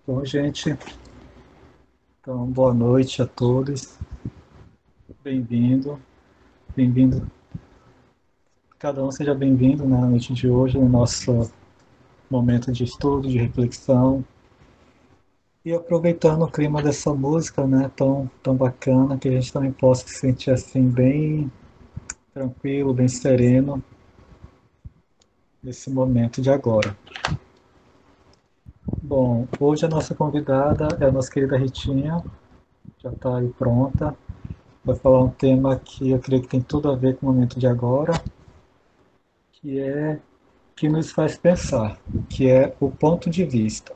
Bom, gente, então boa noite a todos. Bem-vindo, bem-vindo. Cada um seja bem-vindo na noite de hoje, no nosso momento de estudo, de reflexão. E aproveitando o clima dessa música, né, tão bacana, que a gente também possa se sentir assim bem tranquilo, bem sereno nesse momento de agora. Bom, hoje a nossa convidada é a nossa querida Ritinha, já está aí pronta. Vai falar um tema que eu creio que tem tudo a ver com o momento de agora, que é que nos faz pensar, que é o ponto de vista.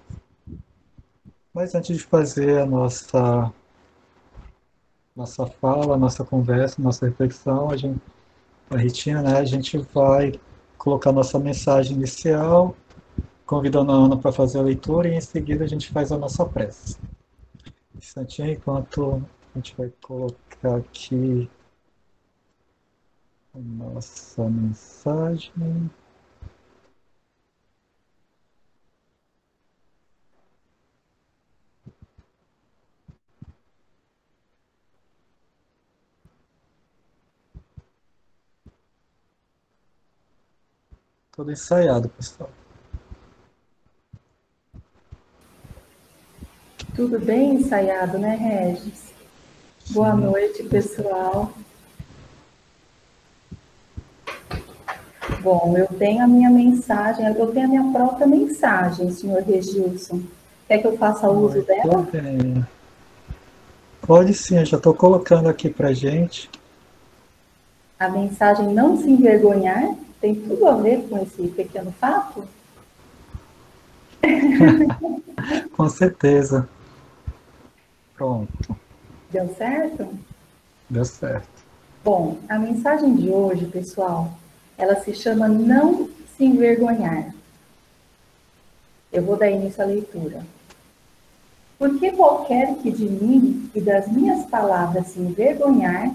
Mas antes de fazer a nossa fala, nossa conversa, nossa reflexão, a Ritinha, né, a gente vai colocar nossa mensagem inicial, convidando a Ana para fazer a leitura e em seguida a gente faz a nossa prece. Um instantinho enquanto a gente vai colocar aqui a nossa mensagem. Tudo ensaiado, pessoal. Tudo bem ensaiado, né, Regis? Boa Sim, noite, tudo certo. pessoal. Bom, eu tenho a minha mensagem, eu tenho a minha própria mensagem, senhor Regilson. Quer que eu faça uso Muito dela? bem. Pode sim, eu já estou colocando aqui para gente. A mensagem não se envergonhar tem tudo a ver com esse pequeno fato? Com certeza. Pronto, Deu certo? deu certo. Bom, a mensagem de hoje, pessoal, ela se chama Não se envergonhar. Eu vou dar início à leitura. Porque qualquer que de mim e das minhas palavras se envergonhar,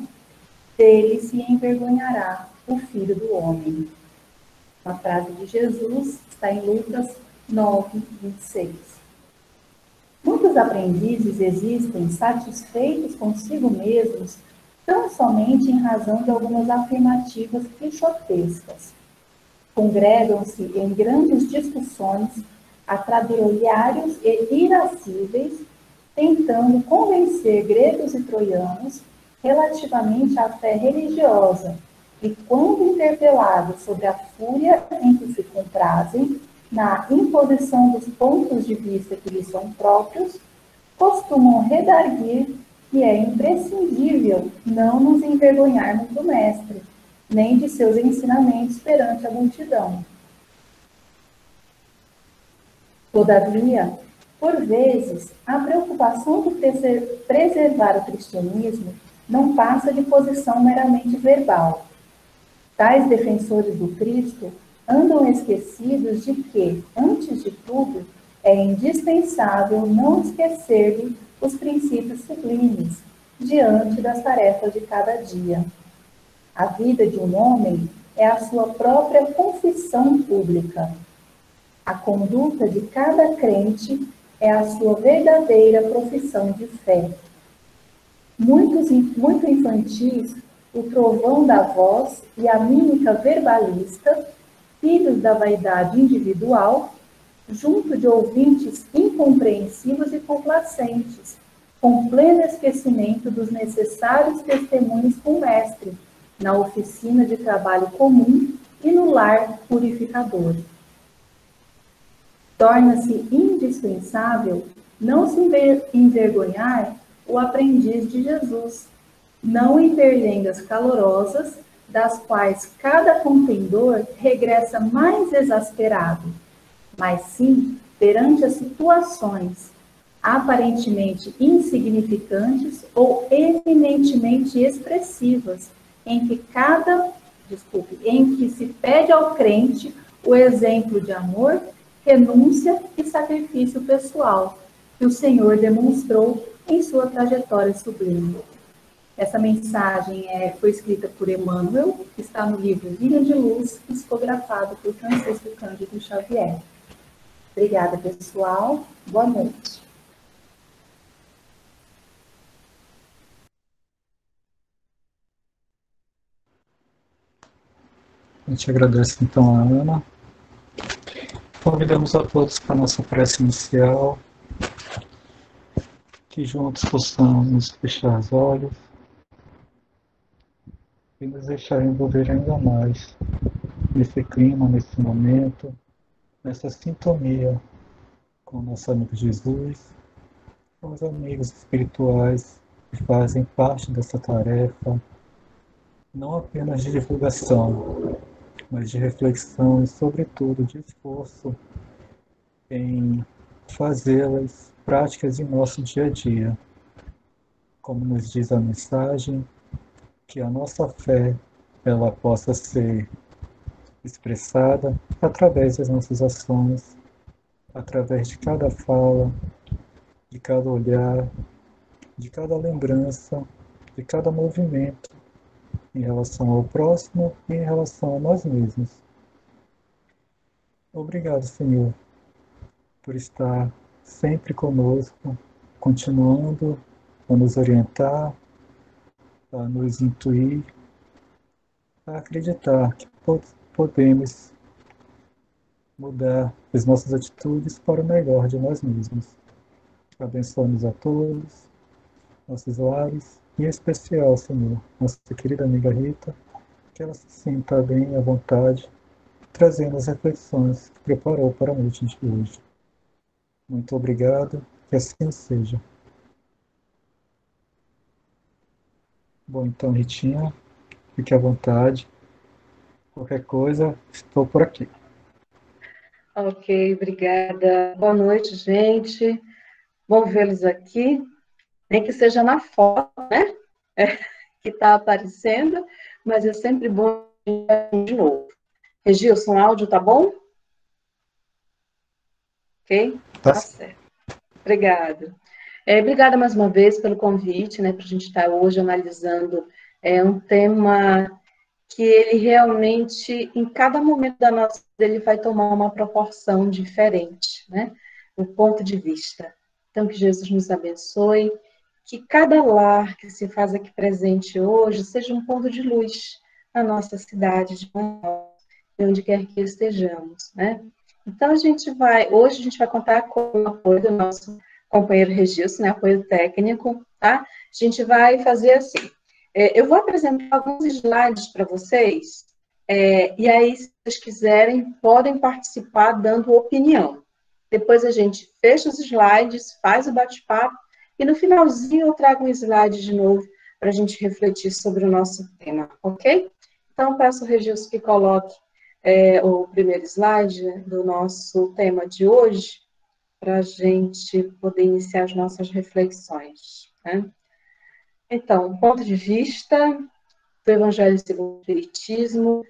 dele se envergonhará o Filho do Homem. Uma frase de Jesus está em Lucas 9, 26. Muitos aprendizes existem satisfeitos consigo mesmos tão somente em razão de algumas afirmativas quixotescas. Congregam-se em grandes discussões, atrabiliários e irascíveis, tentando convencer gregos e troianos relativamente à fé religiosa, e quando interpelados sobre a fúria em que se comprazem, na imposição dos pontos de vista que lhes são próprios, costumam redarguir que é imprescindível não nos envergonharmos do Mestre, nem de seus ensinamentos perante a multidão. Todavia, por vezes, a preocupação de preservar o cristianismo não passa de posição meramente verbal. Tais defensores do Cristo andam esquecidos de que, antes de tudo, é indispensável não esquecer os princípios sublimes diante das tarefas de cada dia. A vida de um homem é a sua própria confissão pública. A conduta de cada crente é a sua verdadeira profissão de fé. Muito infantis, o trovão da voz e a mímica verbalista, filhos da vaidade individual, junto de ouvintes incompreensivos e complacentes, com pleno esquecimento dos necessários testemunhos com o mestre, na oficina de trabalho comum e no lar purificador. Torna-se indispensável não se envergonhar o aprendiz de Jesus, não em berlengas calorosas, das quais cada contendor regressa mais exasperado, mas sim perante as situações aparentemente insignificantes ou eminentemente expressivas, em que se pede ao crente o exemplo de amor, renúncia e sacrifício pessoal que o Senhor demonstrou em sua trajetória sublime. Essa mensagem foi escrita por Emmanuel, que está no livro Vinha de Luz, psicografado por Francisco Cândido Xavier. Obrigada, pessoal. Boa noite. A gente agradece então a Ana. Convidamos a todos para a nossa prece inicial, que juntos possamos fechar os olhos e nos deixar envolver ainda mais nesse clima, nesse momento, nessa sintonia com o nosso amigo Jesus, com os amigos espirituais que fazem parte dessa tarefa, não apenas de divulgação, mas de reflexão e, sobretudo, de esforço em fazê-las práticas em nosso dia a dia. Como nos diz a mensagem, que a nossa fé ela possa ser expressada através das nossas ações, através de cada fala, de cada olhar, de cada lembrança, de cada movimento em relação ao próximo e em relação a nós mesmos. Obrigado, Senhor, por estar sempre conosco, continuando a nos orientar, a nos intuir, a acreditar que podemos mudar as nossas atitudes para o melhor de nós mesmos. Abençoe-nos a todos, nossos lares, e em especial, Senhor, nossa querida amiga Rita, que ela se sinta bem à vontade, trazendo as reflexões que preparou para a noite de hoje. Muito obrigado, que assim seja. Bom, então, Ritinha, fique à vontade. Qualquer coisa, estou por aqui. Ok, obrigada. Boa noite, gente. Bom vê-los aqui, nem que seja na foto, né? Que está aparecendo, mas é sempre bom de novo. Regilson, áudio tá bom? Ok? Tá certo. Obrigada. Obrigada mais uma vez pelo convite, né, para a gente estar hoje analisando um tema que ele realmente, em cada momento da nossa vida, ele vai tomar uma proporção diferente, né? O ponto de vista. Então, que Jesus nos abençoe, que cada lar que se faz aqui presente hoje seja um ponto de luz na nossa cidade, de onde quer que estejamos, né? Então, hoje a gente vai contar com o apoio do nosso companheiro Regilson, né, apoio técnico, tá? A gente vai fazer assim, eu vou apresentar alguns slides para vocês, e aí, se vocês quiserem, podem participar dando opinião. Depois a gente fecha os slides, faz o bate-papo, e no finalzinho eu trago um slide de novo para a gente refletir sobre o nosso tema, ok? Então, peço ao Regilson que coloque o primeiro slide do nosso tema de hoje, para a gente poder iniciar as nossas reflexões, né? Então, ponto de vista do Evangelho segundo o Espiritismo.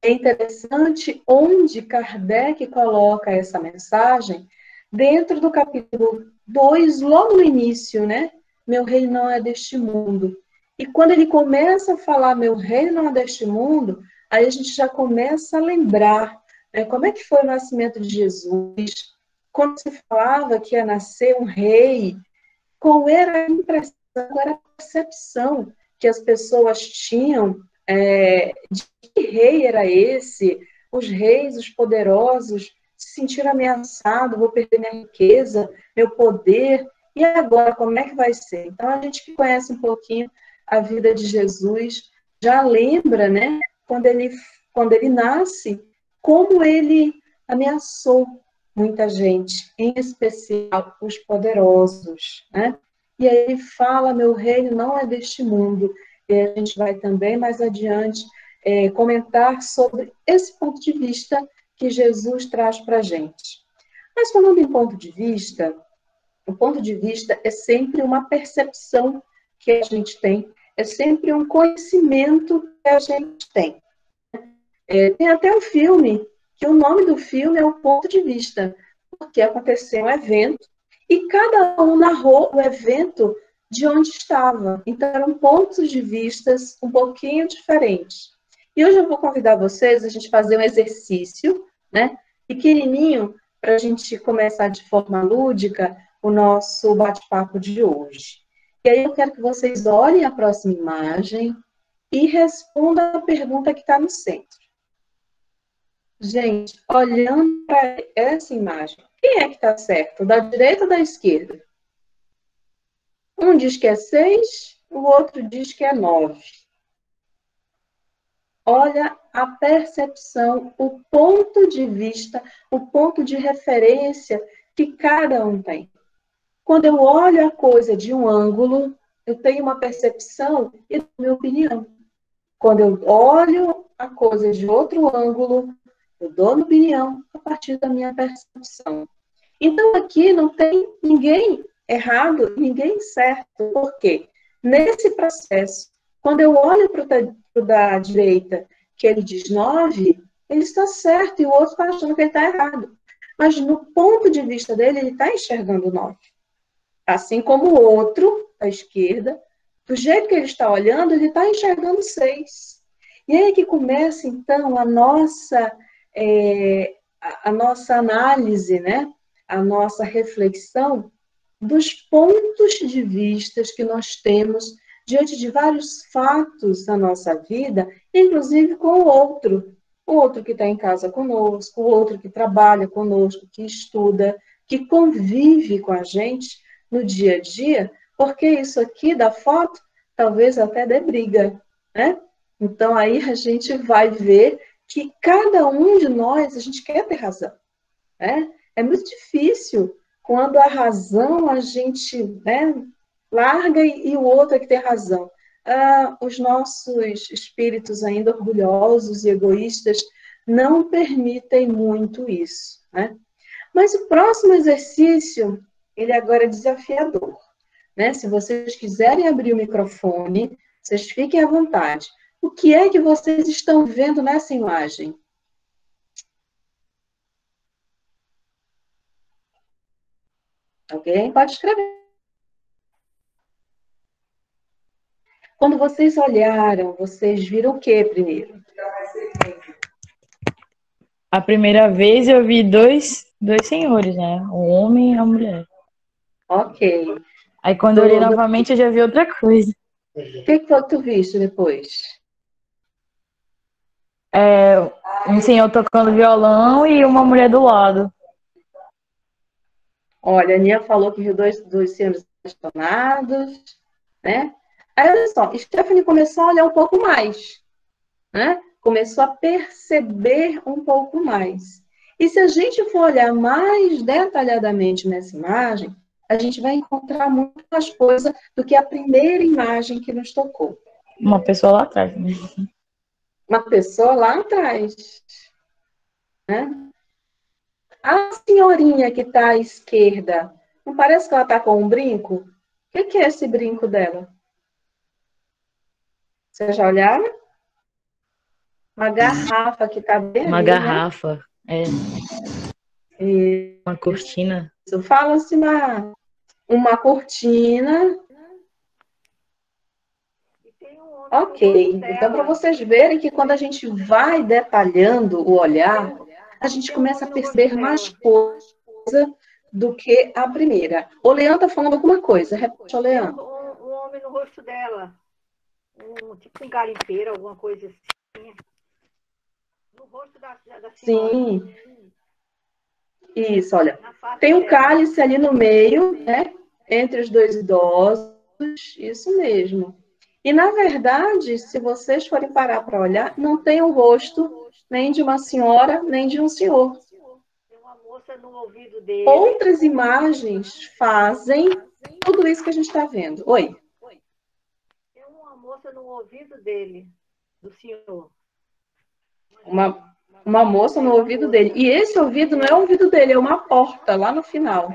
É interessante onde Kardec coloca essa mensagem dentro do capítulo 2, logo no início, né? Meu reino não é deste mundo. E quando ele começa a falar meu reino não é deste mundo, aí a gente já começa a lembrar, né, como é que foi o nascimento de Jesus, quando se falava que ia nascer um rei, qual era a impressão, qual era a percepção que as pessoas tinham de que rei era esse, os reis, os poderosos, se sentiram ameaçados, vou perder minha riqueza, meu poder, e agora, como é que vai ser? Então, a gente que conhece um pouquinho a vida de Jesus, já lembra, né, quando ele nasce, como ele ameaçou muita gente, em especial os poderosos, né? E aí ele fala, meu reino não é deste mundo. E a gente vai também, mais adiante, comentar sobre esse ponto de vista que Jesus traz para a gente. Mas falando em ponto de vista, o ponto de vista é sempre uma percepção que a gente tem, é sempre um conhecimento que a gente tem. Tem até um filme, que o nome do filme é O Ponto de Vista, porque aconteceu um evento e cada um narrou o evento de onde estava. Então, eram pontos de vistas um pouquinho diferentes. E hoje eu vou convidar vocês a gente fazer um exercício, né, pequenininho, para a gente começar de forma lúdica o nosso bate-papo de hoje. E aí eu quero que vocês olhem a próxima imagem e respondam a pergunta que está no centro. Gente, olhando para essa imagem, quem é que está certo? Da direita ou da esquerda? Um diz que é 6, o outro diz que é 9. Olha a percepção, o ponto de vista, o ponto de referência que cada um tem. Quando eu olho a coisa de um ângulo, eu tenho uma percepção e dou minha opinião. Quando eu olho a coisa de outro ângulo, eu dou minha opinião a partir da minha percepção. Então, aqui não tem ninguém errado, ninguém certo. Por quê? Nesse processo, quando eu olho para o da direita, que ele diz 9, ele está certo e o outro está achando que ele está errado. Mas no ponto de vista dele, ele está enxergando 9. Assim como o outro, à esquerda, do jeito que ele está olhando, ele está enxergando 6. E aí que começa, então, a nossa análise, né? A nossa reflexão dos pontos de vista que nós temos diante de vários fatos da nossa vida, inclusive com o outro que está em casa conosco, o outro que trabalha conosco, que estuda, que convive com a gente no dia a dia, porque isso aqui da foto talvez até dê briga, né? Então aí a gente vai ver que cada um de nós, a gente quer ter razão, né? É muito difícil quando a razão a gente, né, larga e o outro é que tem razão. Os nossos espíritos ainda orgulhosos e egoístas não permitem muito isso, né? Mas o próximo exercício, ele agora é desafiador, né? Se vocês quiserem abrir o microfone, vocês fiquem à vontade. O que é que vocês estão vendo nessa imagem? Alguém pode escrever. Quando vocês olharam, vocês viram o que primeiro? A primeira vez eu vi dois senhores, né? Um homem e uma mulher. Ok. Aí quando eu olhei novamente eu já vi outra coisa. O que foi que tu viste depois? Um senhor tocando violão e uma mulher do lado. Olha, a Aninha falou que viu dois senhores apaixonados, né? Aí, olha só, Stephanie começou a olhar um pouco mais, né? Começou a perceber um pouco mais. E se a gente for olhar mais detalhadamente nessa imagem, a gente vai encontrar muito mais coisa do que a primeira imagem que nos tocou. Uma pessoa lá atrás, né? Uma pessoa lá atrás, né? A senhorinha que está à esquerda, não parece que ela está com um brinco? O que é esse brinco dela? Vocês já olharam? Uma garrafa que está bem Uma ali, garrafa, né? Uma cortina. Isso, fala-se uma cortina. Ok, então para vocês verem que quando a gente vai detalhando o olhar, a gente começa a perceber mais coisa do que a primeira. O Leandro está falando alguma coisa, repete, Leandro. Um homem no rosto dela, tipo um garimpeiro, alguma coisa assim. No rosto da senhora. Sim. Isso, olha. Tem um cálice ali no meio, né? Entre os dois idosos. Isso mesmo. E, na verdade, se vocês forem parar para olhar, não tem o rosto nem de uma senhora, nem de um senhor. Tem uma moça no ouvido dele. Outras imagens fazem tudo isso que a gente está vendo. Oi? Tem uma moça no ouvido dele, do senhor. Uma moça no ouvido dele. E esse ouvido não é o ouvido dele, é uma porta lá no final.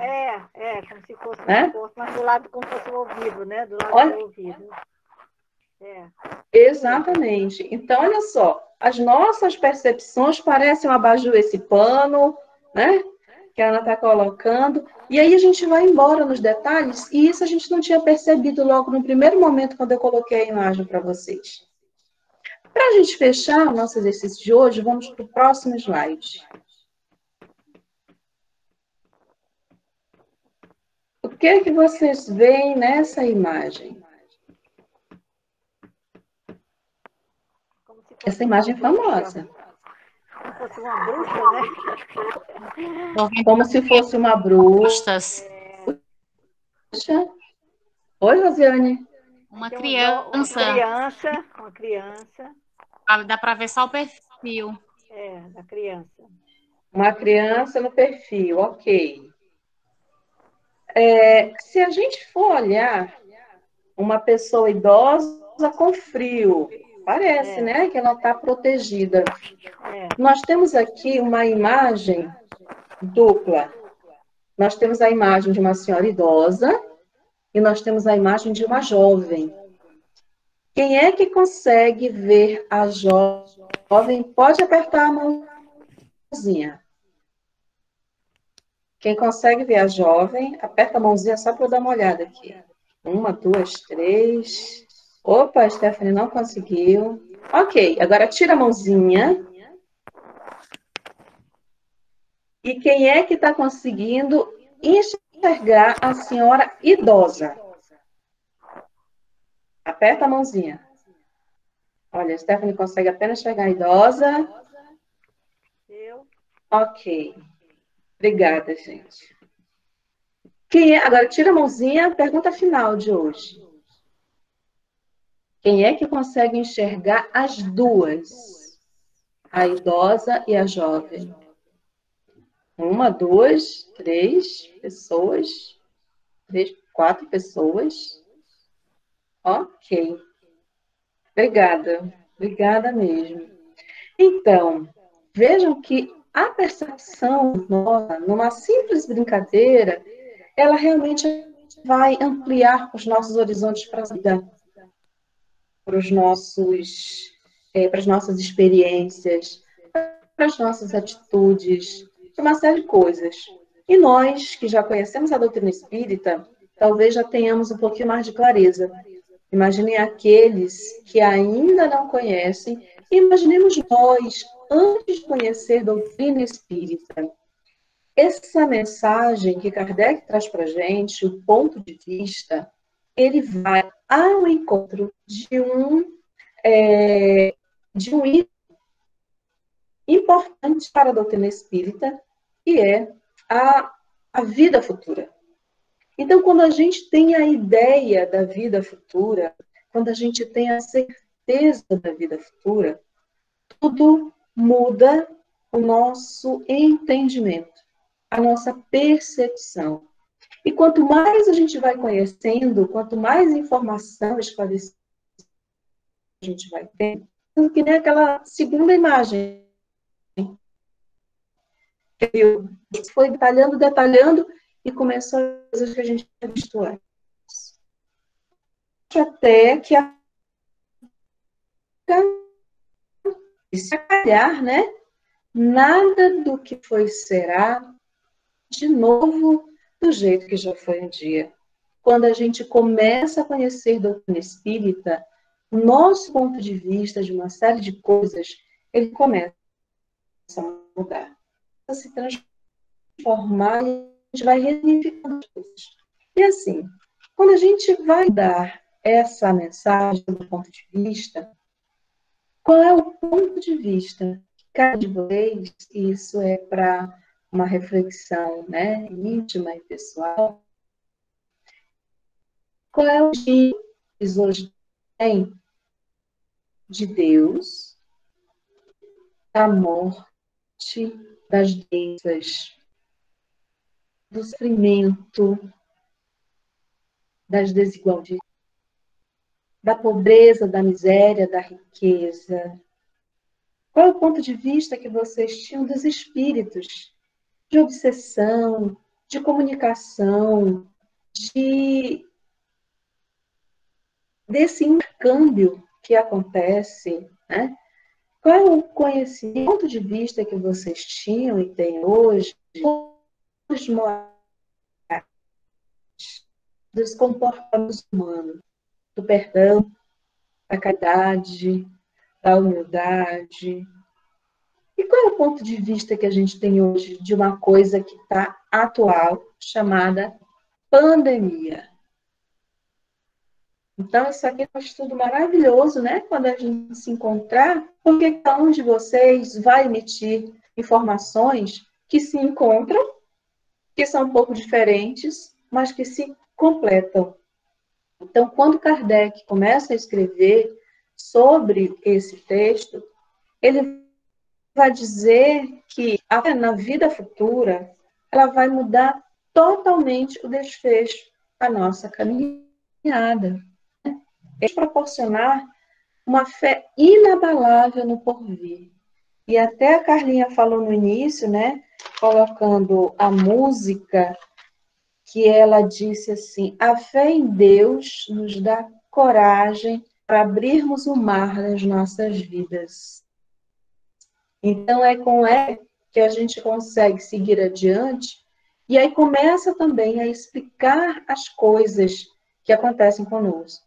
Como se fosse uma porta, mas do lado como se fosse o ouvido, né? Do lado olha, do ouvido. Exatamente. Então, olha só, as nossas percepções parecem um abajur esse pano, né? Que a Ana está colocando. E aí a gente vai embora nos detalhes, e isso a gente não tinha percebido logo no primeiro momento quando eu coloquei a imagem para vocês. Para a gente fechar o nosso exercício de hoje, vamos para o próximo slide. O que é que vocês veem nessa imagem? Essa imagem é famosa. fosse uma bruxa, né? Como se fosse uma bruxa. Costas. Oi, Rosiane. Uma Tem criança. uma criança, Dá para ver só o perfil. da criança. Uma criança no perfil, ok. Se a gente for olhar uma pessoa idosa com frio, parece, né, que ela está protegida. Nós temos aqui uma imagem dupla. Nós temos a imagem de uma senhora idosa e nós temos a imagem de uma jovem. Quem é que consegue ver a jovem? Pode apertar a mãozinha. Quem consegue ver a jovem, aperta a mãozinha só para eu dar uma olhada aqui. 1, 2, 3. Opa, a Stephanie não conseguiu. Ok, agora tira a mãozinha. E quem é que está conseguindo enxergar a senhora idosa? Aperta a mãozinha. Olha, a Stephanie consegue apenas enxergar a idosa. Eu. Ok. Obrigada, gente. Agora, tira a mãozinha, pergunta final de hoje. Quem é que consegue enxergar as duas? A idosa e a jovem. 1, 2, 3 pessoas. 3, 4 pessoas. Ok. Obrigada. Obrigada mesmo. Então, vejam que a percepção nossa, numa simples brincadeira, ela realmente vai ampliar os nossos horizontes para a vida, para as nossas experiências, para as nossas atitudes, para uma série de coisas. E nós, que já conhecemos a doutrina espírita, talvez já tenhamos um pouquinho mais de clareza. Imaginem aqueles que ainda não conhecem, e imaginemos nós, antes de conhecer a doutrina espírita. Essa mensagem que Kardec traz para a gente, o ponto de vista, ele vai ao encontro de um item importante para a doutrina espírita, que é a vida futura. Então, quando a gente tem a ideia da vida futura, quando a gente tem a certeza da vida futura, tudo muda o nosso entendimento, a nossa percepção. E quanto mais a gente vai conhecendo, quanto mais informação esclarecida a gente vai ter, que nem aquela segunda imagem. Foi detalhando, detalhando, e começou as coisas que a gente tinha visto antes. Até que se calhar, né? Nada do que foi será de novo do jeito que já foi um dia. Quando a gente começa a conhecer a doutrina espírita, o nosso ponto de vista de uma série de coisas, ele começa a mudar, a se transformar, e a gente vai reunificando as coisas. E assim, quando a gente vai dar essa mensagem do ponto de vista, qual é o ponto de vista de cada de vocês? Isso é para uma reflexão, né, íntima e pessoal. Qual é o que hoje tem de Deus, da morte, das doenças, do sofrimento, das desigualdades, da pobreza, da miséria, da riqueza? Qual é o ponto de vista que vocês tinham dos espíritos? De obsessão, de comunicação, desse intercâmbio que acontece, né? Qual é o conhecimento, ponto de vista que vocês tinham e têm hoje dos morais, dos comportamentos humanos, do perdão, da caridade, da humildade? E qual é o ponto de vista que a gente tem hoje de uma coisa que está atual, chamada pandemia? Então, isso aqui é um estudo maravilhoso, né? Quando a gente se encontrar, porque cada um de vocês vai emitir informações que se encontram, que são um pouco diferentes, mas que se completam. Então, quando Kardec começa a escrever sobre esse texto, ele vai dizer que na vida futura, ela vai mudar totalmente o desfecho da nossa caminhada. É proporcionar uma fé inabalável no porvir. E até a Carlinha falou no início, né, colocando a música, que ela disse assim: a fé em Deus nos dá coragem para abrirmos o mar das nossas vidas. Então, é com ela que a gente consegue seguir adiante, e aí começa também a explicar as coisas que acontecem conosco.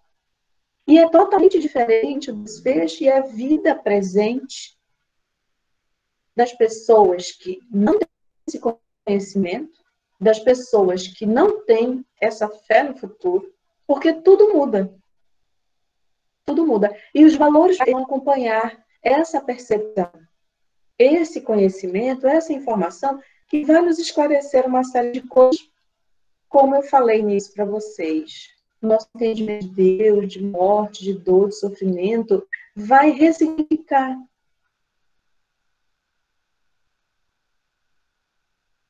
E é totalmente diferente o desfecho e a vida presente das pessoas que não têm esse conhecimento, das pessoas que não têm essa fé no futuro, porque tudo muda. Tudo muda. E os valores vão acompanhar essa percepção, esse conhecimento, essa informação, que vai nos esclarecer uma série de coisas, como eu falei nisso para vocês. Nosso entendimento de Deus, de morte, de dor, de sofrimento, vai ressignificar.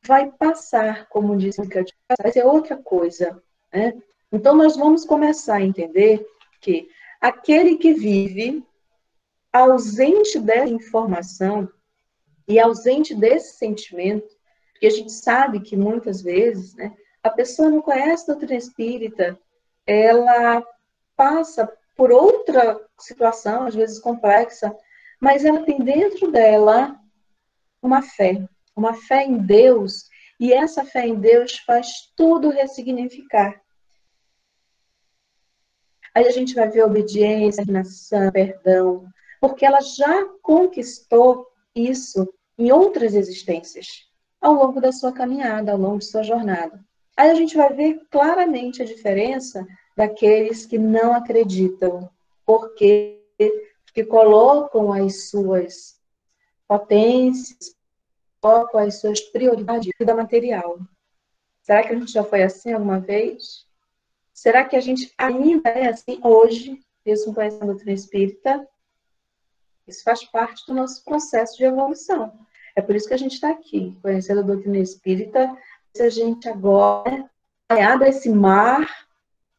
Vai passar, como disse, vai ser outra coisa, né? Então, nós vamos começar a entender que aquele que vive ausente dessa informação e ausente desse sentimento, porque a gente sabe que muitas vezes, né, a pessoa não conhece a doutrina espírita, ela passa por outra situação, às vezes complexa, mas ela tem dentro dela uma fé em Deus, e essa fé em Deus faz tudo ressignificar. Aí a gente vai ver obediência, resignação, perdão, porque ela já conquistou isso em outras existências, ao longo da sua caminhada, ao longo de sua jornada. Aí a gente vai ver claramente a diferença daqueles que não acreditam, porque que colocam as suas potências, colocam as suas prioridades da material. Será que a gente já foi assim alguma vez? Será que a gente ainda é assim hoje, mesmo conhecendo a doutrina espírita? Isso faz parte do nosso processo de evolução. É por isso que a gente está aqui, conhecendo a doutrina espírita, se a gente agora abre esse mar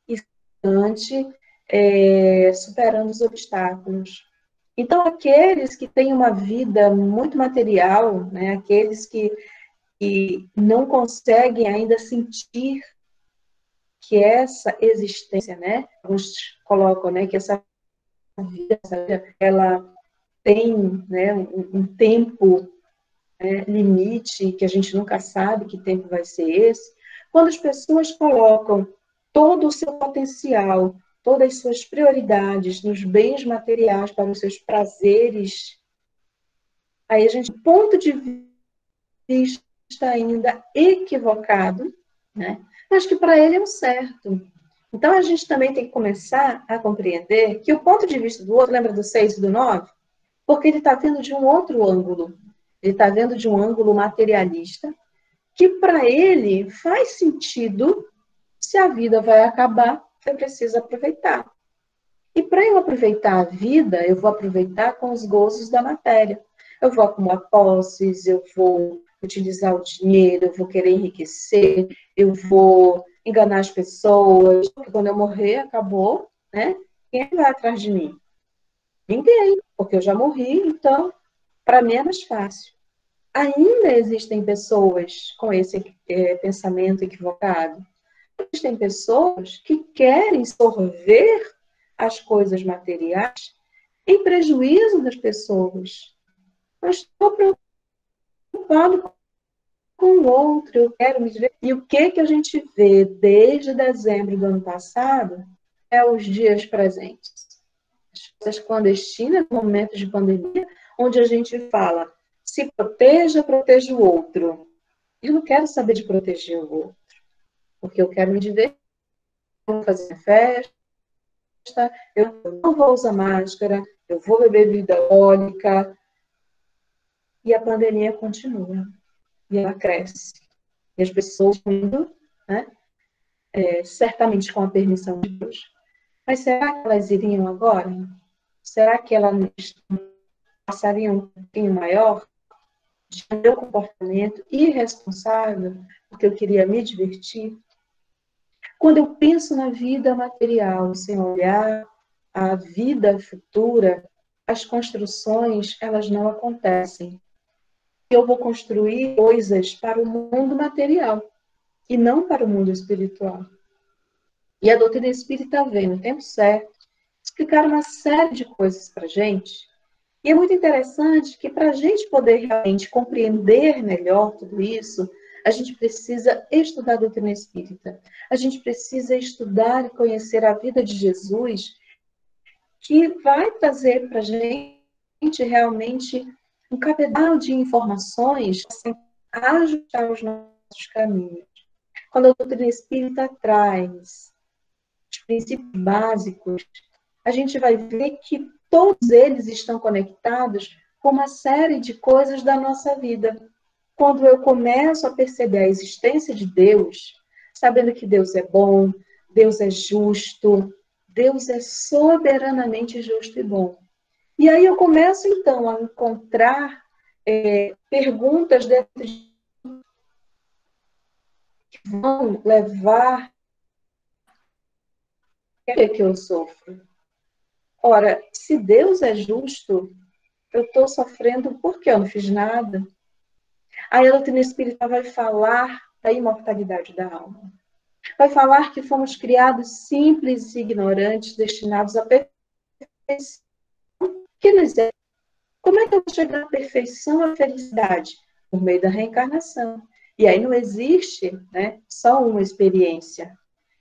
distante, superando os obstáculos. Então, aqueles que têm uma vida muito material, né, aqueles que não conseguem ainda sentir que essa existência, né, alguns colocam, né, que essa vida, ela tem, né, um tempo, né, limite, que a gente nunca sabe que tempo vai ser esse. Quando as pessoas colocam todo o seu potencial, todas as suas prioridades nos bens materiais para os seus prazeres, aí a gente, ponto de vista ainda equivocado, né, mas que para ele é o certo. Então, a gente também tem que começar a compreender que o ponto de vista do outro, lembra do 6 e do 9? Porque ele está vendo de um outro ângulo. Ele está vendo de um ângulo materialista, que para ele faz sentido, se a vida vai acabar, você precisa aproveitar. E para eu aproveitar a vida, eu vou aproveitar com os gozos da matéria. Eu vou acumular posses, eu vou utilizar o dinheiro, eu vou querer enriquecer, eu vou enganar as pessoas, porque quando eu morrer, acabou, né? Quem vai atrás de mim? Ninguém, porque eu já morri, então, para mim é mais fácil. Ainda existem pessoas com esse pensamento equivocado. Existem pessoas que querem sorver as coisas materiais em prejuízo das pessoas. Eu estou preocupado com o outro, eu quero me ver. E o que a gente vê desde dezembro do ano passado é os dias presentes. As coisas clandestinas, momentos de pandemia, onde a gente fala, se proteja, proteja o outro. Eu não quero saber de proteger o outro, porque eu quero me divertir, vou fazer festa, eu não vou usar máscara, eu vou beber bebida alcoólica. E a pandemia continua. E ela cresce. E as pessoas indo, né? Certamente com a permissão de Deus. Mas será que elas iriam agora? Será que elas passariam um pouquinho maior de meu comportamento irresponsável, porque eu queria me divertir? Quando eu penso na vida material, sem olhar a vida futura, as construções, elas não acontecem. Eu vou construir coisas para o mundo material e não para o mundo espiritual. E a doutrina espírita vem no tempo certo explicar uma série de coisas para a gente. E é muito interessante que para a gente poder realmente compreender melhor tudo isso, a gente precisa estudar a doutrina espírita. A gente precisa estudar e conhecer a vida de Jesus, que vai trazer para a gente realmente um cabedal de informações para ajustar os nossos caminhos. Quando a doutrina espírita traz os princípios básicos, a gente vai ver que todos eles estão conectados com uma série de coisas da nossa vida. Quando eu começo a perceber a existência de Deus, sabendo que Deus é bom, Deus é justo, Deus é soberanamente justo e bom. E aí eu começo, então, a encontrar perguntas dentro de que vão levar a que eu sofro. Ora, se Deus é justo, eu estou sofrendo porque eu não fiz nada. Aí a doutrina espírita vai falar da imortalidade da alma. Vai falar que fomos criados simples e ignorantes, destinados à perfeição. Que nos é? Como é que eu vou chegar à perfeição, à felicidade? Por meio da reencarnação. E aí não existe, né, só uma experiência.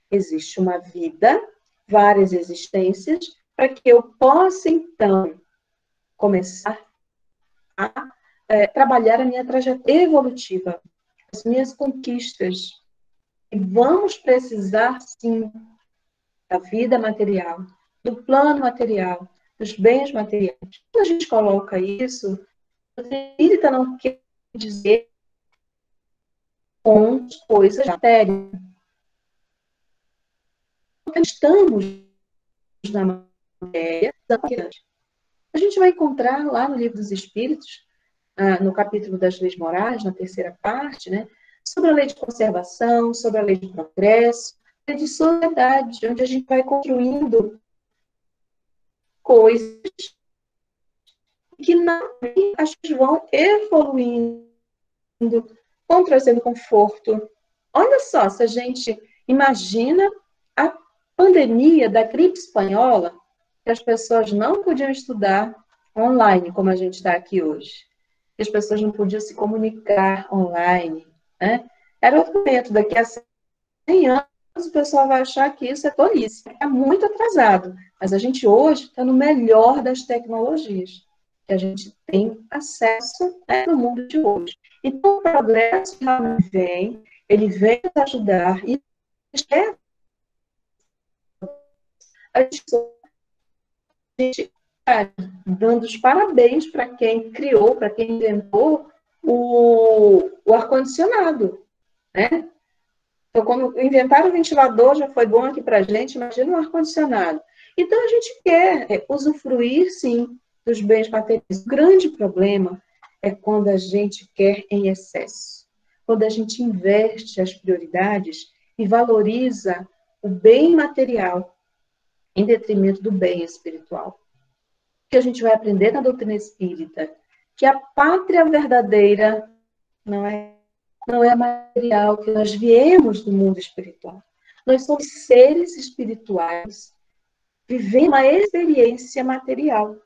Existe uma vida, várias existências, para que eu possa, então, começar a trabalhar a minha trajetória evolutiva, as minhas conquistas. E vamos precisar, sim, da vida material, do plano material, dos bens materiais. Quando a gente coloca isso, o espírita não quer dizer com coisas matérias. Estamos na matéria. A gente vai encontrar lá no Livro dos Espíritos, no capítulo das leis morais, na terceira parte, né, sobre a lei de conservação, sobre a lei de progresso, a lei de sociedade, onde a gente vai construindo coisas que não as vão evoluindo, vão trazendo conforto. Olha só, se a gente imagina a pandemia da gripe espanhola, que as pessoas não podiam estudar online, como a gente está aqui hoje. Que as pessoas não podiam se comunicar online, né? Era outro momento, daqui a 100 anos o pessoal vai achar que isso é tolice, é muito atrasado. Mas a gente hoje está no melhor das tecnologias, que a gente tem acesso, né, no mundo de hoje. Então o progresso vem, ele vem nos ajudar e a gente está dando os parabéns para quem criou, para quem inventou o ar-condicionado, né? Então, quando inventaram o ventilador, já foi bom aqui para a gente, imagina um ar-condicionado. Então, a gente quer usufruir, sim, dos bens materiais. O grande problema é quando a gente quer em excesso. Quando a gente inverte as prioridades e valoriza o bem material em detrimento do bem espiritual. Que a gente vai aprender na doutrina espírita que a pátria verdadeira não é material, que nós viemos do mundo espiritual. Nós somos seres espirituais vivendo uma experiência material.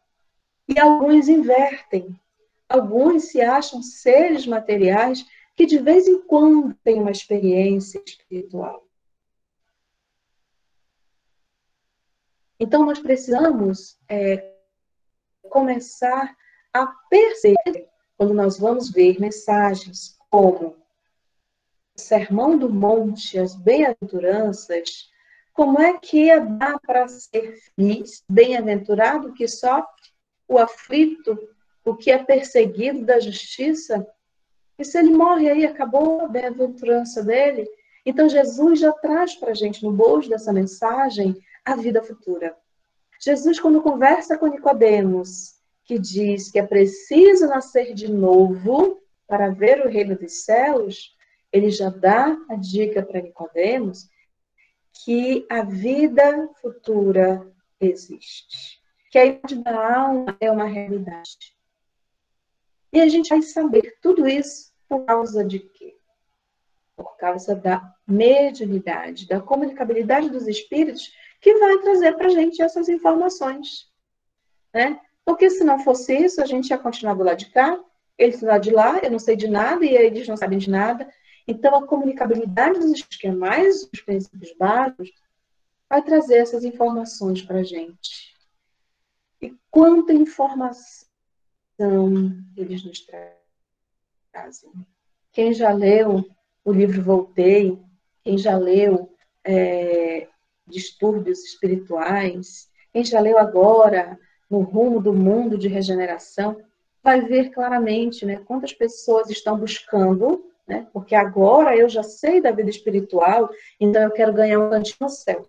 E alguns invertem. Alguns se acham seres materiais que de vez em quando têm uma experiência espiritual. Então, nós precisamos começar a perceber, quando nós vamos ver mensagens como o Sermão do Monte, as Bem-aventuranças, Como é que dá para ser feliz, bem-aventurado, que sofre, o aflito, o que é perseguido da justiça? E se ele morre aí, acabou a bem-aventurança dele? Então Jesus já traz para a gente, no bojo dessa mensagem, a vida futura. Jesus, quando conversa com Nicodemos, que diz que é preciso nascer de novo para ver o reino dos céus, ele já dá a dica para Nicodemos que a vida futura existe, que a idade da alma é uma realidade. E a gente vai saber tudo isso por causa de quê? Por causa da mediunidade, da comunicabilidade dos espíritos, que vai trazer para a gente essas informações, né? Porque se não fosse isso, a gente ia continuar do lado de cá, eles do lado de lá, eu não sei de nada e eles não sabem de nada. Então, a comunicabilidade dos espíritos, que é mais os princípios básicos, vai trazer essas informações para a gente. E quanta informação eles nos trazem. Quem já leu o livro Voltei, quem já leu Distúrbios Espirituais, quem já leu agora No Rumo do Mundo de Regeneração, vai ver claramente, né, quantas pessoas estão buscando, né, porque agora eu já sei da vida espiritual, então eu quero ganhar um cantinho no céu.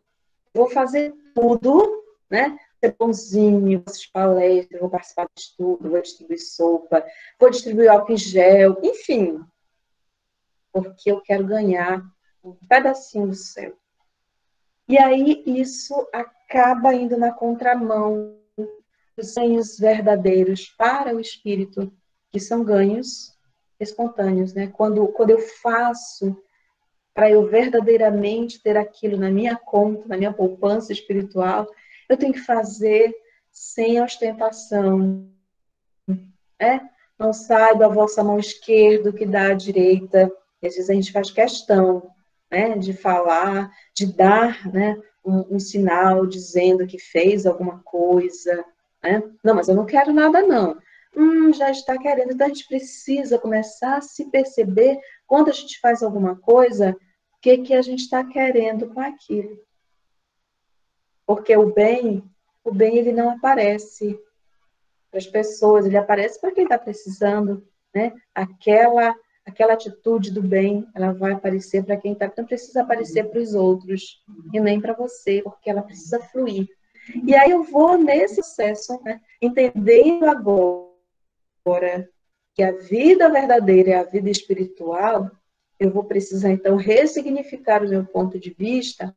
Vou fazer tudo, né? Ser bonzinho, vou assistir palestras, vou participar de estudo, vou distribuir sopa, vou distribuir álcool em gel, enfim, porque eu quero ganhar um pedacinho do céu. E aí isso acaba indo na contramão dos ganhos verdadeiros para o espírito, que são ganhos espontâneos, né? Quando eu faço para eu verdadeiramente ter aquilo na minha conta, na minha poupança espiritual, eu tenho que fazer sem ostentação, né? Não saiba a vossa mão esquerda o que dá à direita. E às vezes a gente faz questão, né, de falar, de dar, né, um sinal dizendo que fez alguma coisa, né? Não, mas eu não quero nada, não. Já está querendo. Então a gente precisa começar a se perceber quando a gente faz alguma coisa, o que a gente está querendo com aquilo. Porque o bem ele não aparece para as pessoas, ele aparece para quem está precisando, né? Aquela atitude do bem, ela vai aparecer para quem está, não precisa aparecer para os outros, e nem para você, porque ela precisa fluir. E aí eu vou nesse processo, né, entendendo agora que a vida verdadeira é a vida espiritual, eu vou precisar, então, ressignificar o meu ponto de vista,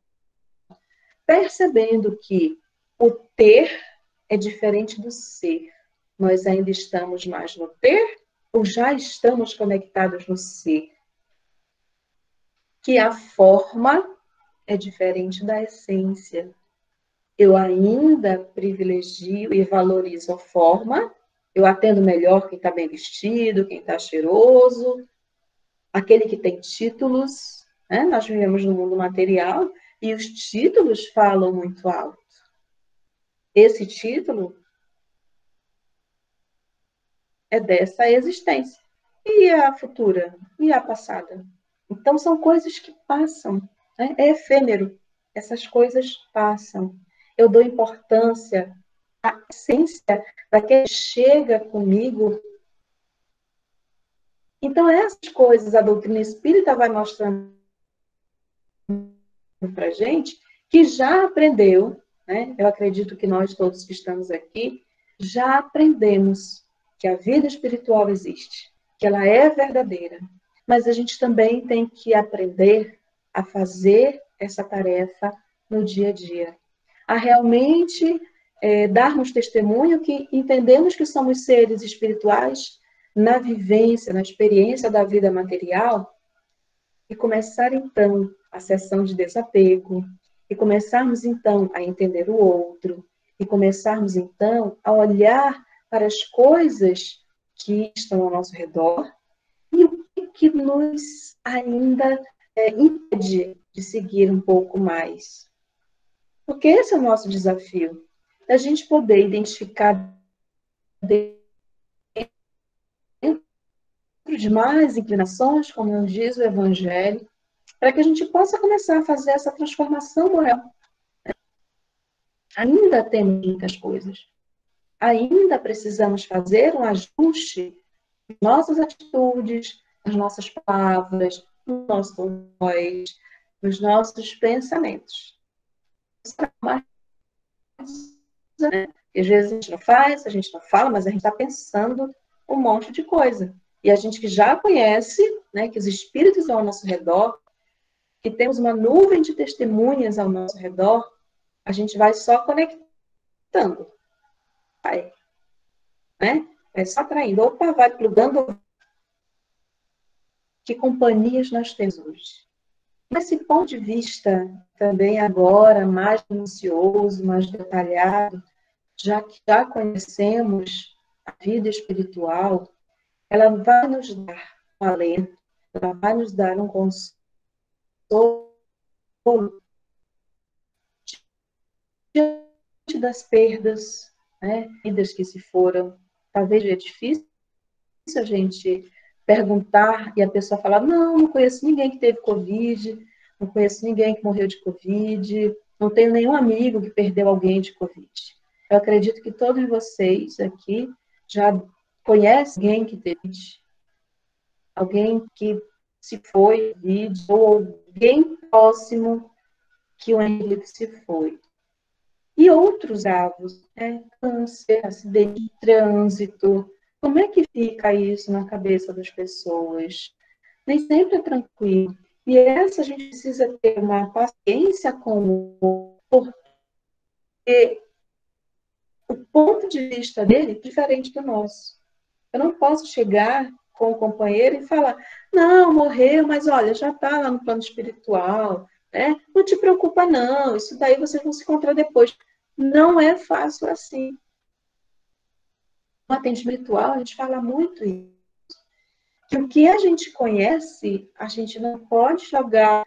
percebendo que o ter é diferente do ser. Nós ainda estamos mais no ter ou já estamos conectados no ser? Que a forma é diferente da essência. Eu ainda privilegio e valorizo a forma, eu atendo melhor quem está bem vestido, quem está cheiroso, aquele que tem títulos, né? Nós vivemos no mundo material e os títulos falam muito alto. Esse título é dessa existência. E a futura? E a passada? Então, são coisas que passam, né? É efêmero. Essas coisas passam. Eu dou importância à essência daquele que chega comigo. Então, essas coisas a doutrina espírita vai mostrando para a gente, que já aprendeu, né? Eu acredito que nós todos que estamos aqui, já aprendemos que a vida espiritual existe, que ela é verdadeira, mas a gente também tem que aprender a fazer essa tarefa no dia a dia, a realmente darmos testemunho que entendemos que somos seres espirituais na vivência, na experiência da vida material, e começar então a sessão de desapego, e começarmos então a entender o outro, e começarmos então a olhar para as coisas que estão ao nosso redor e o que nos ainda impede de seguir um pouco mais. Porque esse é o nosso desafio, da gente poder identificar dentro de mais inclinações, como nos diz o Evangelho, para que a gente possa começar a fazer essa transformação moral. Ainda temos muitas coisas. Ainda precisamos fazer um ajuste nas nossas atitudes, nas nossas palavras, no nosso voz, nos nossos pensamentos. Mas, né? Às vezes a gente não faz, a gente não fala, mas a gente está pensando um monte de coisa. E a gente que já conhece, né, que os espíritos estão ao nosso redor, que temos uma nuvem de testemunhas ao nosso redor, a gente vai só conectando. Vai, né? Vai só atraindo. Opa, vai plugando. Que companhias nós temos hoje? Desse ponto de vista, também agora, mais minucioso, mais detalhado, já que já conhecemos a vida espiritual, ela vai nos dar um alento, ela vai nos dar um consolo diante das perdas, né? Vidas que se foram. Talvez é difícil a gente perguntar e a pessoa falar, não conheço ninguém que teve Covid, não conheço ninguém que morreu de Covid, não tenho nenhum amigo que perdeu alguém de Covid. Eu acredito que todos vocês aqui já conhecem alguém que teve, alguém que se foi, ou alguém próximo que o amigo se foi. E outros gravos, né? Câncer, acidente de trânsito. Como é que fica isso na cabeça das pessoas? Nem sempre é tranquilo. E essa a gente precisa ter uma paciência com o outro, porque o ponto de vista dele é diferente do nosso. Eu não posso chegar com o companheiro e falar, não, morreu, mas olha, já está lá no plano espiritual, né? Não te preocupa não, isso daí vocês vão se encontrar depois. Não é fácil assim. No atendimento espiritual, a gente fala muito isso. Que o que a gente conhece, a gente não pode jogar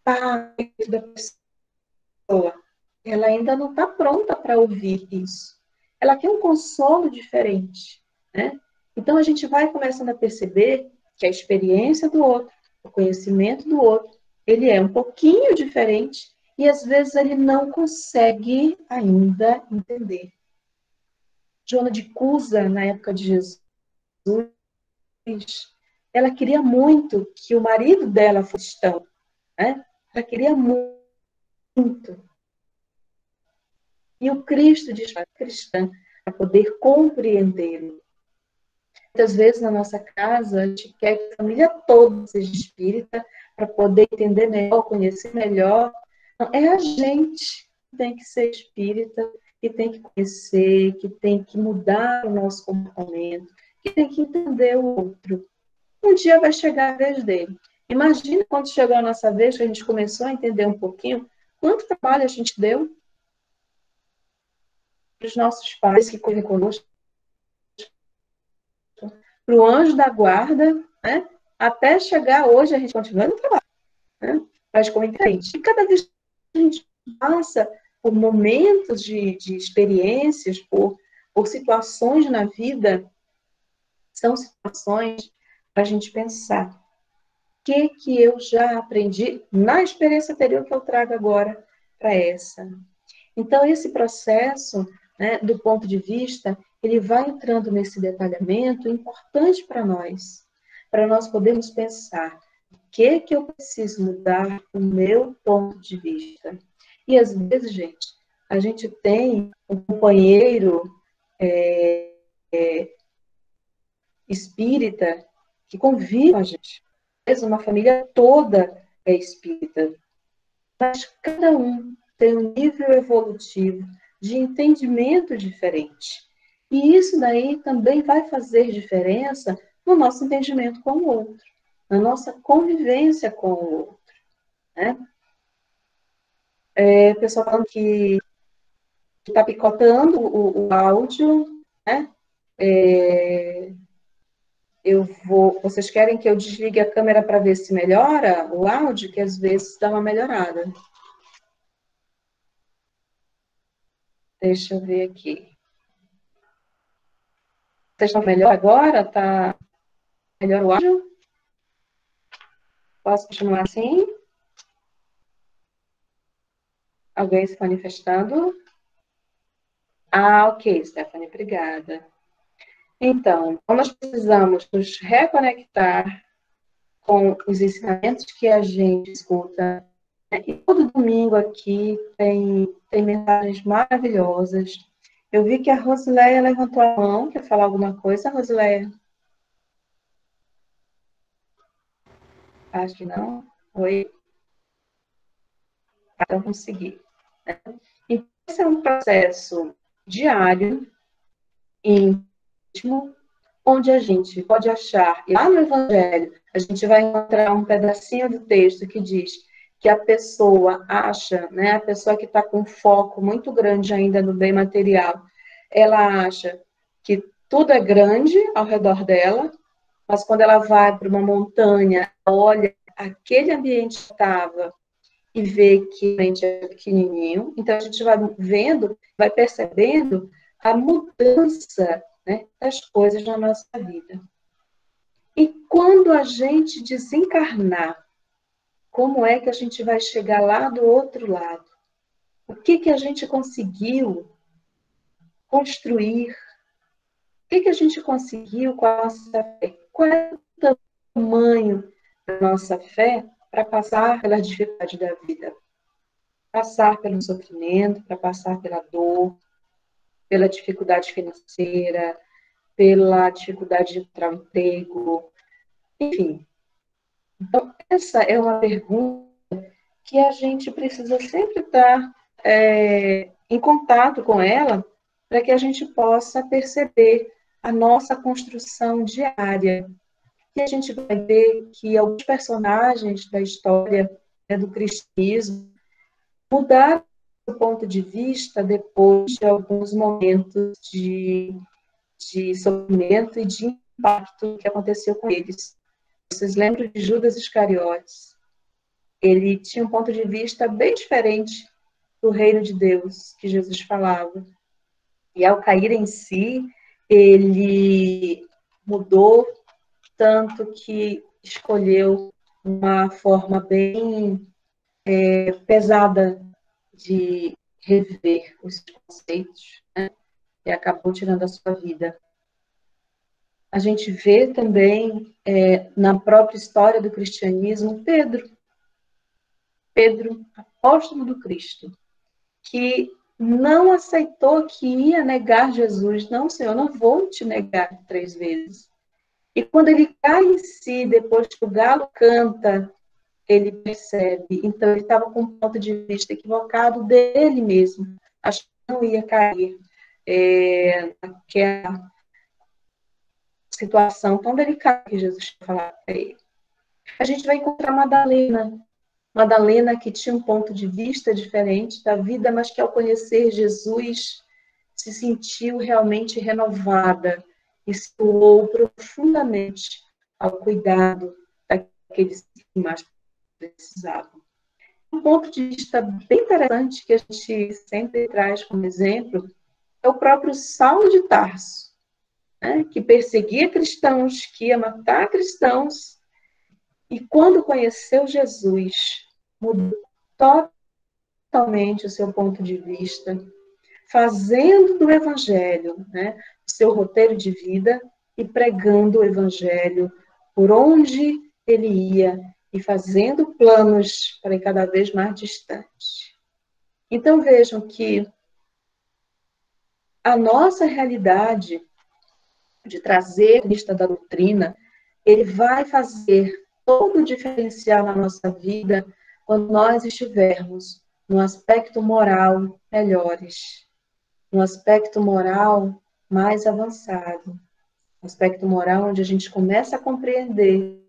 para dentro da pessoa. Ela ainda não está pronta para ouvir isso. Ela quer um consolo diferente, né? Então, a gente vai começando a perceber que a experiência do outro, o conhecimento do outro, ele é um pouquinho diferente e, às vezes, ele não consegue ainda entender. Joana de Cusa, na época de Jesus, ela queria muito que o marido dela fosse cristão, né? Ela queria muito. E o Cristo diz para a cristã, para poder compreendê-lo. Muitas vezes na nossa casa, a gente quer que a família toda seja espírita, para poder entender melhor, conhecer melhor. Não, é a gente que tem que ser espírita, que tem que conhecer, que tem que mudar o nosso comportamento, que tem que entender o outro. Um dia vai chegar a vez dele. Imagina quando chegou a nossa vez, que a gente começou a entender um pouquinho, quanto trabalho a gente deu para os nossos pais que cuidem conosco, para o anjo da guarda, né? Até chegar hoje, a gente continua no trabalho, né? Mas como diferente. E cada vez que a gente passa por momentos de experiências, por situações na vida, são situações para a gente pensar. O que eu já aprendi na experiência anterior que eu trago agora para essa? Então, esse processo, né, do ponto de vista, ele vai entrando nesse detalhamento importante para nós podermos pensar o que eu preciso mudar o meu ponto de vista. E às vezes, gente, a gente tem um companheiro espírita que convive com a gente. Às vezes, uma família toda é espírita. Mas cada um tem um nível evolutivo de entendimento diferente. E isso daí também vai fazer diferença no nosso entendimento com o outro, na nossa convivência com o outro. Né? O pessoal falando que está picotando o áudio, né? Vocês querem que eu desligue a câmera para ver se melhora o áudio, que às vezes dá uma melhorada. Deixa eu ver aqui. Vocês estão melhor agora? Tá melhor o áudio? Posso continuar assim? Alguém se manifestando? Ah, ok, Stephanie, obrigada. Então, nós precisamos nos reconectar com os ensinamentos que a gente escuta. E todo domingo aqui tem mensagens maravilhosas. Eu vi que a Rosileia levantou a mão. Quer falar alguma coisa, Rosileia? Acho que não. Oi? Então, consegui. Então, esse é um processo diário, íntimo, onde a gente pode achar, e lá no Evangelho, a gente vai encontrar um pedacinho do texto que diz que a pessoa acha, né, a pessoa que está com foco muito grande ainda no bem material, ela acha que tudo é grande ao redor dela, mas quando ela vai para uma montanha, olha aquele ambiente que estava e vê que realmente é pequenininho, então a gente vai vendo, vai percebendo a mudança, né, das coisas na nossa vida. E quando a gente desencarnar, como é que a gente vai chegar lá do outro lado? O que a gente conseguiu construir? O que a gente conseguiu com a nossa fé? Qual é o tamanho da nossa fé para passar pela dificuldade da vida? Passar pelo sofrimento, para passar pela dor, pela dificuldade financeira, pela dificuldade de encontrar um emprego, enfim. Então, essa é uma pergunta que a gente precisa sempre estar em contato com ela para que a gente possa perceber a nossa construção diária. E a gente vai ver que alguns personagens da história, né, do cristianismo mudaram o ponto de vista depois de alguns momentos de sofrimento e de impacto que aconteceu com eles. Vocês lembram de Judas Iscariotes? Ele tinha um ponto de vista bem diferente do reino de Deus que Jesus falava. E ao cair em si, ele mudou tanto que escolheu uma forma bem pesada de rever os conceitos, né? E acabou tirando a sua vida. A gente vê também, na própria história do cristianismo, Pedro, apóstolo do Cristo, que não aceitou que ia negar Jesus. Não, Senhor, não vou te negar 3 vezes. E quando ele cai em si, depois que o galo canta, ele percebe. Então, ele estava com um ponto de vista equivocado dele mesmo. Acho que não ia cair naquela situação tão delicada que Jesus falava para ele. A gente vai encontrar Madalena que tinha um ponto de vista diferente da vida, mas que ao conhecer Jesus se sentiu realmente renovada e se doou profundamente ao cuidado daqueles que mais precisavam. Um ponto de vista bem interessante que a gente sempre traz como exemplo é o próprio Saulo de Tarso, né, que perseguia cristãos, que ia matar cristãos, e quando conheceu Jesus, mudou totalmente o seu ponto de vista, fazendo do Evangelho, né, o seu roteiro de vida e pregando o Evangelho por onde ele ia e fazendo planos para ir cada vez mais distante. Então vejam que a nossa realidade de trazer a vista da doutrina, ele vai fazer todo o diferencial na nossa vida quando nós estivermos no aspecto moral melhores, no aspecto moral mais avançado, no aspecto moral onde a gente começa a compreender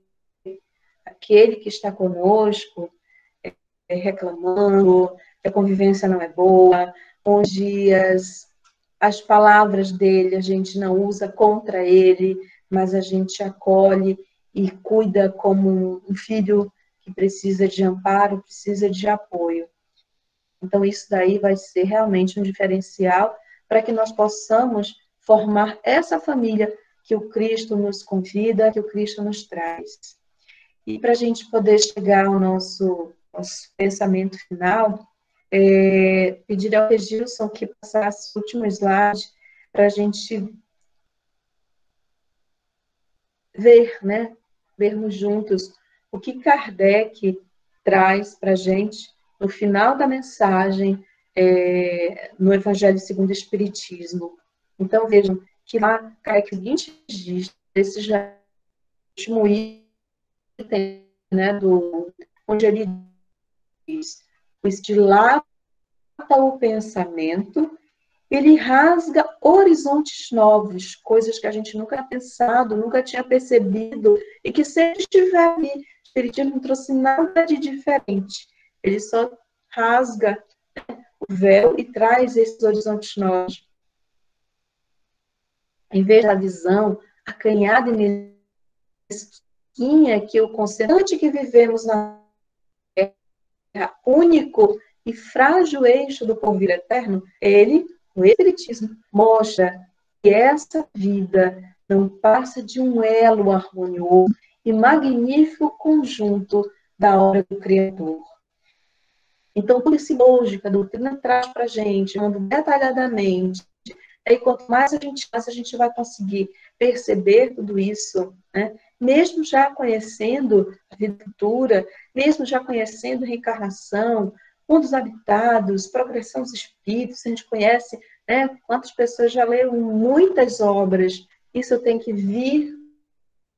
aquele que está conosco reclamando, que a convivência não é boa, onde as palavras dele a gente não usa contra ele, mas a gente acolhe e cuida como um filho que precisa de amparo, precisa de apoio. Então, isso daí vai ser realmente um diferencial para que nós possamos formar essa família que o Cristo nos convida, que o Cristo nos traz. E para a gente poder chegar ao nosso pensamento final, pedir ao Regilson que passasse o último slide para a gente ver, né? Vermos juntos o que Kardec traz para a gente no final da mensagem no Evangelho segundo o Espiritismo. Então, vejam que lá Kardec diz, esse já último item, né, onde ele diz, pois dilata o pensamento, ele rasga horizontes novos, coisas que a gente nunca tinha pensado, nunca tinha percebido, e que sempre estiver ali. O Espiritismo não trouxe nada de diferente. Ele só rasga o véu e traz esses horizontes novos. Em vez da visão acanhada e mesquinha que o constante que vivemos na Terra, único e frágil eixo do porvir eterno, o Espiritismo, mostra que essa vida não passa de um elo harmonioso e magnífico conjunto da obra do Criador. Então, tudo isso lógica, a doutrina traz para a gente, detalhadamente. E quanto mais a gente faz, a gente vai conseguir perceber tudo isso, né? Mesmo já conhecendo a vida futura, mesmo já conhecendo reencarnação, mundos habitados, progressão dos espíritos, a gente conhece, né? Quantas pessoas já leram muitas obras. Isso tem que vir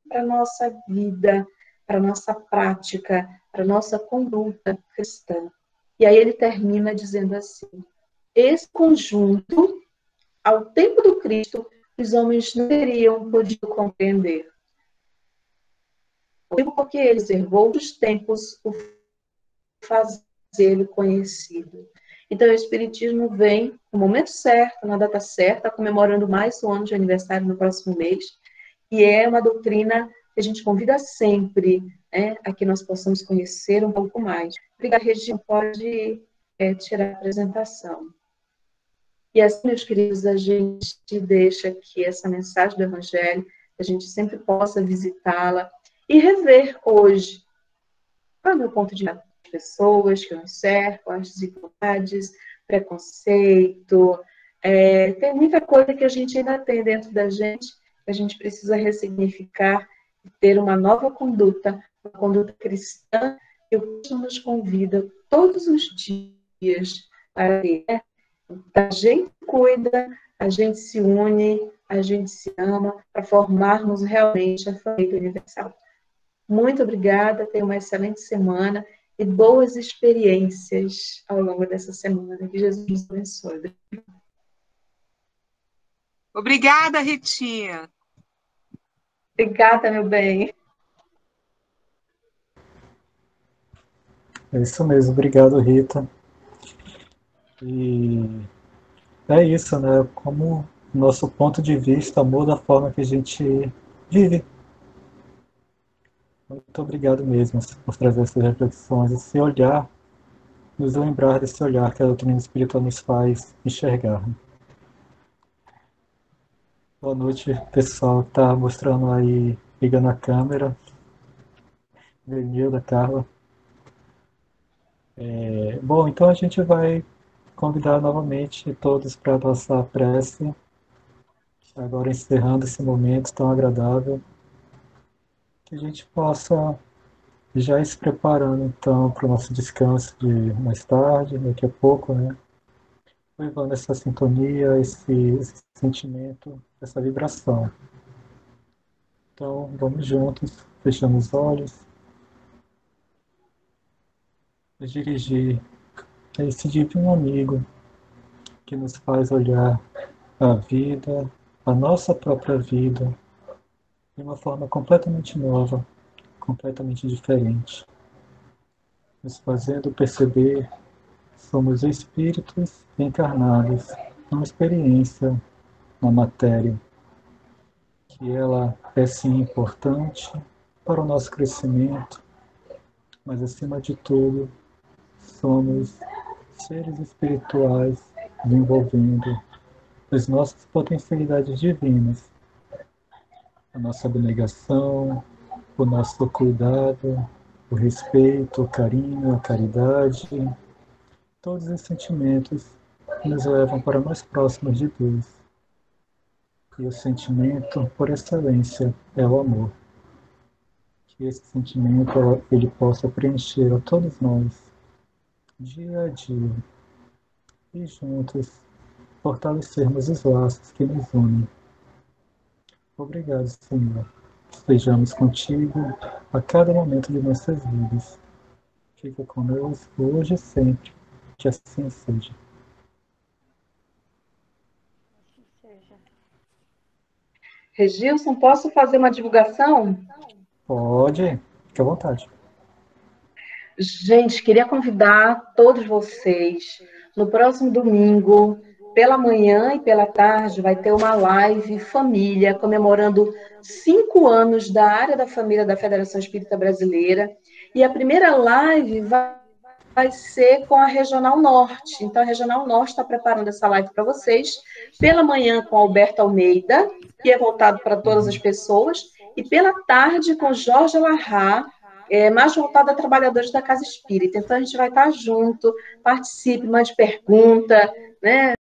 para a nossa vida, para a nossa prática, para a nossa conduta cristã. E aí ele termina dizendo assim: esse conjunto, ao tempo do Cristo, os homens não teriam podido compreender. Porque ele reservou os tempos o fazê-lo conhecido. Então, o Espiritismo vem no momento certo, na data certa, comemorando mais um ano de aniversário no próximo mês, e é uma doutrina que a gente convida sempre, né, a que nós possamos conhecer um pouco mais. Obrigada, Regina. Pode tirar a apresentação. E assim, meus queridos, a gente deixa aqui essa mensagem do Evangelho, que a gente sempre possa visitá-la e rever hoje, qual é o meu ponto de vista, as pessoas que eu cerco, as desigualdades, preconceito, tem muita coisa que a gente ainda tem dentro da gente, que a gente precisa ressignificar e ter uma nova conduta, uma conduta cristã, que o Cristo nos convida todos os dias para ter. A gente cuida, a gente se une, a gente se ama para formarmos realmente a família universal. Muito obrigada, tenha uma excelente semana e boas experiências ao longo dessa semana. Que Jesus nos abençoe. Obrigada, Ritinha. Obrigada, meu bem. É isso mesmo, obrigado, Rita. E é isso, né? Como nosso ponto de vista muda a forma que a gente vive. Muito obrigado mesmo por trazer essas reflexões, esse olhar, nos lembrar desse olhar que a doutrina espírita nos faz enxergar. Boa noite, pessoal que está mostrando aí, ligando a câmera. Venilda, Carla. Bom, então a gente vai convidar novamente todos para a nossa prece, agora encerrando esse momento tão agradável, que a gente possa já ir se preparando então para o nosso descanso de mais tarde, daqui a pouco, né? Levando essa sintonia, esse sentimento, essa vibração. Então, vamos juntos, fechando os olhos, e dirigir a esse divino amigo que nos faz olhar a vida, a nossa própria vida, de uma forma completamente nova, completamente diferente, nos fazendo perceber que somos espíritos encarnados numa experiência na matéria, que ela é sim importante para o nosso crescimento, mas acima de tudo, somos seres espirituais desenvolvendo as nossas potencialidades divinas, a nossa abnegação, o nosso cuidado, o respeito, o carinho, a caridade, todos os sentimentos que nos levam para mais próximos de Deus. E o sentimento, por excelência, é o amor. Que esse sentimento ele possa preencher a todos nós, dia a dia, e juntos fortalecermos os laços que nos unem. Obrigado, Senhor. Estejamos contigo a cada momento de nossas vidas. Fica conosco hoje e sempre. Que assim seja. Regilson, posso fazer uma divulgação? Pode, fique à vontade. Gente, queria convidar todos vocês, no próximo domingo, pela manhã e pela tarde, vai ter uma live família, comemorando 5 anos da área da família da Federação Espírita Brasileira. E a primeira live vai ser com a Regional Norte. Então, a Regional Norte está preparando essa live para vocês, pela manhã com Alberto Almeida, que é voltado para todas as pessoas, e pela tarde com Jorge Larra, mais voltado a trabalhadores da Casa Espírita. Então, a gente vai estar junto, participe, mande pergunta, né?